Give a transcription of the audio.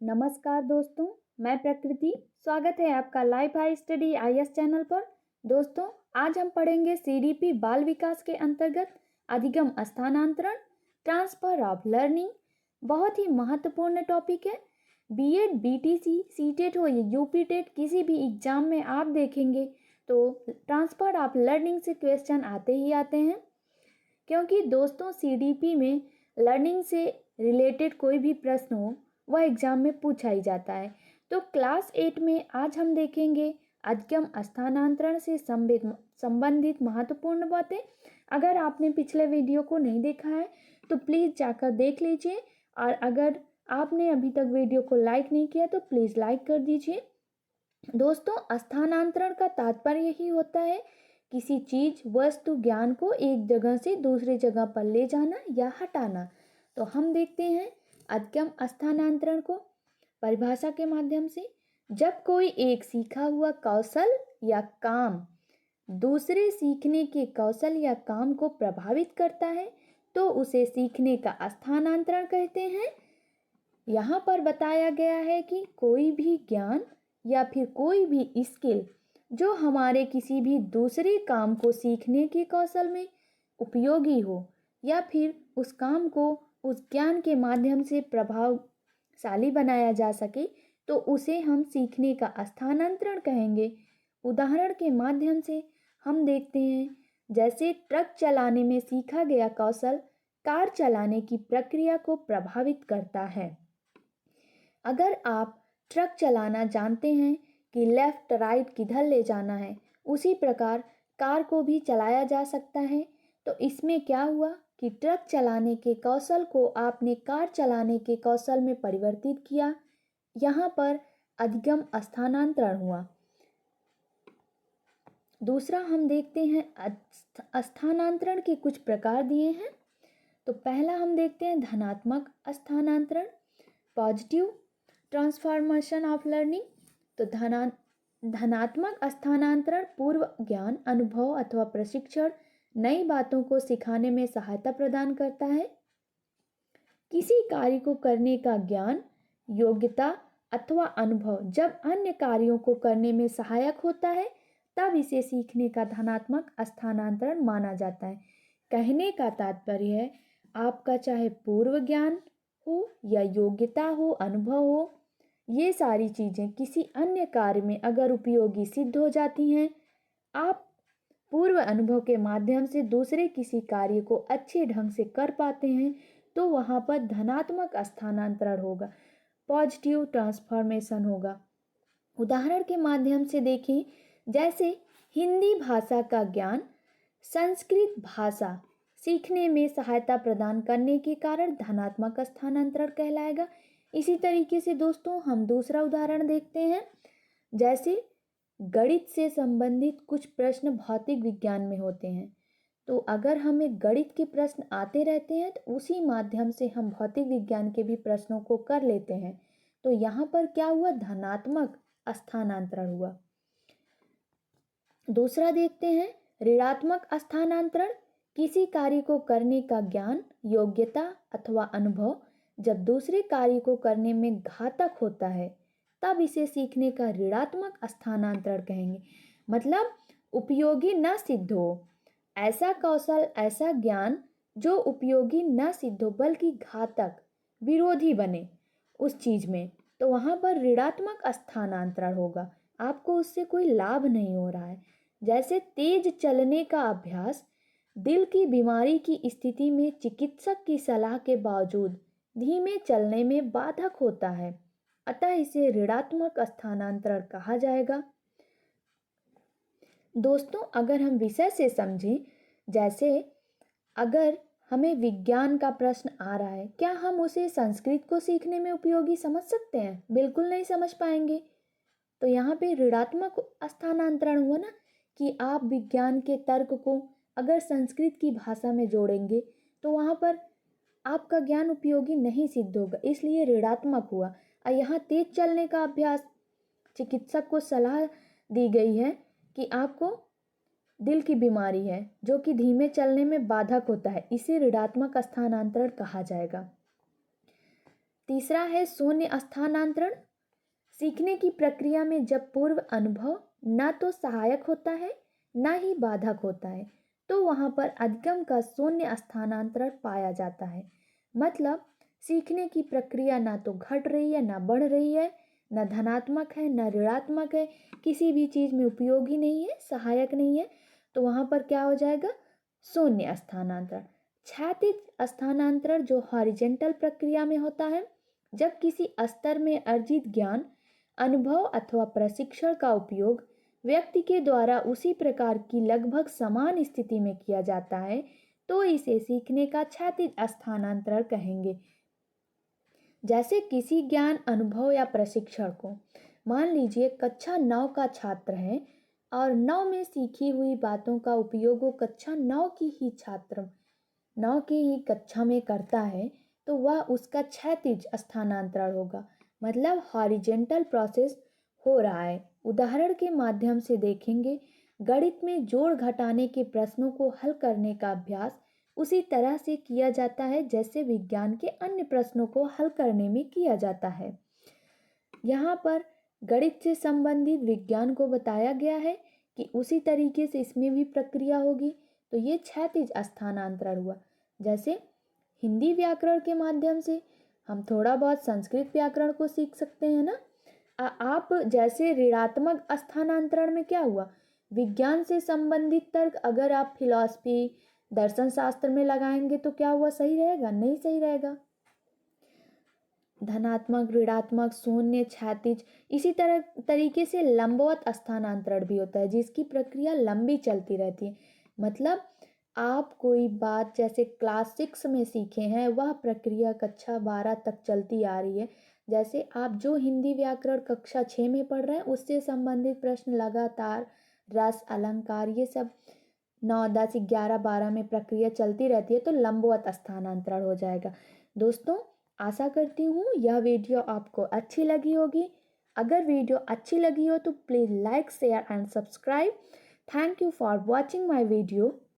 नमस्कार दोस्तों, मैं प्रकृति। स्वागत है आपका life high study IAS channel पर। दोस्तों, आज हम पढ़ेंगे सीडीपी बाल विकास के अंतर्गत अधिगम स्थानांतरण, ट्रांसफर ऑफ लर्निंग। बहुत ही महत्वपूर्ण टॉपिक है। बीएड, बीटीसी, सीटेट हो या यूपीटेट, किसी भी एग्जाम में आप देखेंगे तो ट्रांसफर ऑफ लर्निंग से क्वेश्चन आते ही आते हैं। क्योंकि दोस्तों, सीडीपी में लर्निंग से रिलेटेड कोई भी प्रश्न हो वह एग्जाम में पूछा ही जाता है। तो क्लास 8 में आज हम देखेंगे अधिगम स्थानांतरण से संबंधित महत्वपूर्ण बातें। अगर आपने पिछले वीडियो को नहीं देखा है तो प्लीज़ जाकर देख लीजिए, और अगर आपने अभी तक वीडियो को लाइक नहीं किया तो प्लीज़ लाइक कर दीजिए। दोस्तों, स्थानांतरण का तात्पर्य यही होता है किसी चीज, वस्तु, ज्ञान को एक जगह से दूसरी जगह पर ले जाना या हटाना। तो हम देखते हैं अधिगम स्थानांतरण को परिभाषा के माध्यम से। जब कोई एक सीखा हुआ कौशल या काम दूसरे सीखने के कौशल या काम को प्रभावित करता है तो उसे सीखने का स्थानांतरण कहते हैं। यहाँ पर बताया गया है कि कोई भी ज्ञान या फिर कोई भी स्किल जो हमारे किसी भी दूसरे काम को सीखने के कौशल में उपयोगी हो या फिर उस काम को उस ज्ञान के माध्यम से प्रभावशाली बनाया जा सके तो उसे हम सीखने का स्थानांतरण कहेंगे। उदाहरण के माध्यम से हम देखते हैं, जैसे ट्रक चलाने में सीखा गया कौशल कार चलाने की प्रक्रिया को प्रभावित करता है। अगर आप ट्रक चलाना जानते हैं कि लेफ्ट राइट किधर ले जाना है, उसी प्रकार कार को भी चलाया जा सकता है। तो इसमें क्या हुआ कि ट्रक चलाने के कौशल को आपने कार चलाने के कौशल में परिवर्तित किया। यहाँ पर अधिगम स्थानांतरण हुआ। दूसरा हम देखते हैं स्थानांतरण के कुछ प्रकार दिए हैं। तो पहला हम देखते हैं धनात्मक स्थानांतरण, पॉजिटिव ट्रांसफॉर्मेशन ऑफ लर्निंग। तो धनात्मक स्थानांतरण पूर्व ज्ञान, अनुभव अथवा प्रशिक्षण नई बातों को सिखाने में सहायता प्रदान करता है। किसी कार्य को करने का ज्ञान, योग्यता अथवा अनुभव जब अन्य कार्यों को करने में सहायक होता है तब इसे सीखने का धनात्मक स्थानांतरण माना जाता है। कहने का तात्पर्य है, आपका चाहे पूर्व ज्ञान हो या योग्यता हो, अनुभव हो, ये सारी चीज़ें किसी अन्य कार्य में अगर उपयोगी सिद्ध हो जाती हैं, आप पूर्व अनुभव के माध्यम से दूसरे किसी कार्य को अच्छे ढंग से कर पाते हैं तो वहाँ पर धनात्मक स्थानांतरण होगा, पॉजिटिव ट्रांसफॉर्मेशन होगा। उदाहरण के माध्यम से देखें, जैसे हिंदी भाषा का ज्ञान संस्कृत भाषा सीखने में सहायता प्रदान करने के कारण धनात्मक स्थानांतरण कहलाएगा। इसी तरीके से दोस्तों हम दूसरा उदाहरण देखते हैं, जैसे गणित से संबंधित कुछ प्रश्न भौतिक विज्ञान में होते हैं। तो अगर हमें गणित के प्रश्न आते रहते हैं तो उसी माध्यम से हम भौतिक विज्ञान के भी प्रश्नों को कर लेते हैं। तो यहाँ पर क्या हुआ, धनात्मक स्थानांतरण हुआ। दूसरा देखते हैं ऋणात्मक स्थानांतरण। किसी कार्य को करने का ज्ञान, योग्यता अथवा अनुभव जब दूसरे कार्य को करने में घातक होता है तब इसे सीखने का ऋणात्मक स्थानांतरण कहेंगे। मतलब उपयोगी न सिद्ध हो, ऐसा कौशल, ऐसा ज्ञान जो उपयोगी न सिद्ध हो बल्कि घातक, विरोधी बने उस चीज में, तो वहाँ पर ऋणात्मक स्थानांतरण होगा। आपको उससे कोई लाभ नहीं हो रहा है। जैसे तेज चलने का अभ्यास दिल की बीमारी की स्थिति में चिकित्सक की सलाह के बावजूद धीमे चलने में बाधक होता है, अतः इसे ऋणात्मक स्थानांतरण कहा जाएगा। दोस्तों, अगर हम विषय से समझें, जैसे अगर हमें विज्ञान का प्रश्न आ रहा है, क्या हम उसे संस्कृत को सीखने में उपयोगी समझ सकते हैं? बिल्कुल नहीं समझ पाएंगे। तो यहाँ पे ऋणात्मक स्थानांतरण हुआ ना, कि आप विज्ञान के तर्क को अगर संस्कृत की भाषा में जोड़ेंगे तो वहाँ पर आपका ज्ञान उपयोगी नहीं सिद्ध होगा, इसलिए ऋणात्मक हुआ। और यहाँ तेज चलने का अभ्यास, चिकित्सक को सलाह दी गई है कि आपको दिल की बीमारी है जो कि धीमे चलने में बाधक होता है, इसे ऋणात्मक स्थानांतरण कहा जाएगा। तीसरा है शून्य स्थानांतरण। सीखने की प्रक्रिया में जब पूर्व अनुभव ना तो सहायक होता है ना ही बाधक होता है तो वहाँ पर अधिगम का शून्य स्थानांतरण पाया जाता है। मतलब सीखने की प्रक्रिया ना तो घट रही है ना बढ़ रही है, न धनात्मक है न ऋणात्मक है, किसी भी चीज़ में उपयोगी नहीं है, सहायक नहीं है, तो वहाँ पर क्या हो जाएगा? शून्य स्थानांतरण। क्षैतिज स्थानांतरण जो हॉरिजेंटल प्रक्रिया में होता है, जब किसी स्तर में अर्जित ज्ञान, अनुभव अथवा प्रशिक्षण का उपयोग व्यक्ति के द्वारा उसी प्रकार की लगभग समान स्थिति में किया जाता है तो इसे सीखने का क्षैतिज स्थानांतरण कहेंगे। जैसे किसी ज्ञान, अनुभव या प्रशिक्षण को, मान लीजिए कक्षा 9 का छात्र है और 9 में सीखी हुई बातों का उपयोग वो कक्षा 9 की ही छात्र 9 की ही कक्षा में करता है तो वह उसका क्षैतिज स्थानांतरण होगा। मतलब हॉरिजेंटल प्रोसेस हो रहा है। उदाहरण के माध्यम से देखेंगे, गणित में जोड़ घटाने के प्रश्नों को हल करने का अभ्यास उसी तरह से किया जाता है जैसे विज्ञान के अन्य प्रश्नों को हल करने में किया जाता है। यहाँ पर गणित से संबंधित विज्ञान को बताया गया है कि उसी तरीके से इसमें भी प्रक्रिया होगी, तो ये क्षैतिज स्थानांतरण हुआ। जैसे हिंदी व्याकरण के माध्यम से हम थोड़ा बहुत संस्कृत व्याकरण को सीख सकते हैं ना। आप जैसे ऋणात्मक स्थानांतरण में क्या हुआ, विज्ञान से संबंधित तर्क अगर आप फिलॉसफी, दर्शन शास्त्र में लगाएंगे तो क्या हुआ, सही रहेगा? नहीं सही रहेगा। धनात्मक, ऋणात्मक, शून्य, क्षैतिज, इसी तरीके से लंबवत स्थानांतरण भी होता है जिसकी प्रक्रिया लंबी चलती रहती है। मतलब आप कोई बात जैसे क्लास 6 में सीखे हैं वह प्रक्रिया कक्षा 12 तक चलती आ रही है। जैसे आप जो हिंदी व्याकरण कक्षा 6 में पढ़ रहे हैं उससे संबंधित प्रश्न लगातार रस, अलंकार, ये सब 9, 10, 11, 12 में प्रक्रिया चलती रहती है तो लंबवत स्थानांतरण हो जाएगा। दोस्तों, आशा करती हूँ यह वीडियो आपको अच्छी लगी होगी। अगर वीडियो अच्छी लगी हो तो please like, share and subscribe. Thank you for watching my video.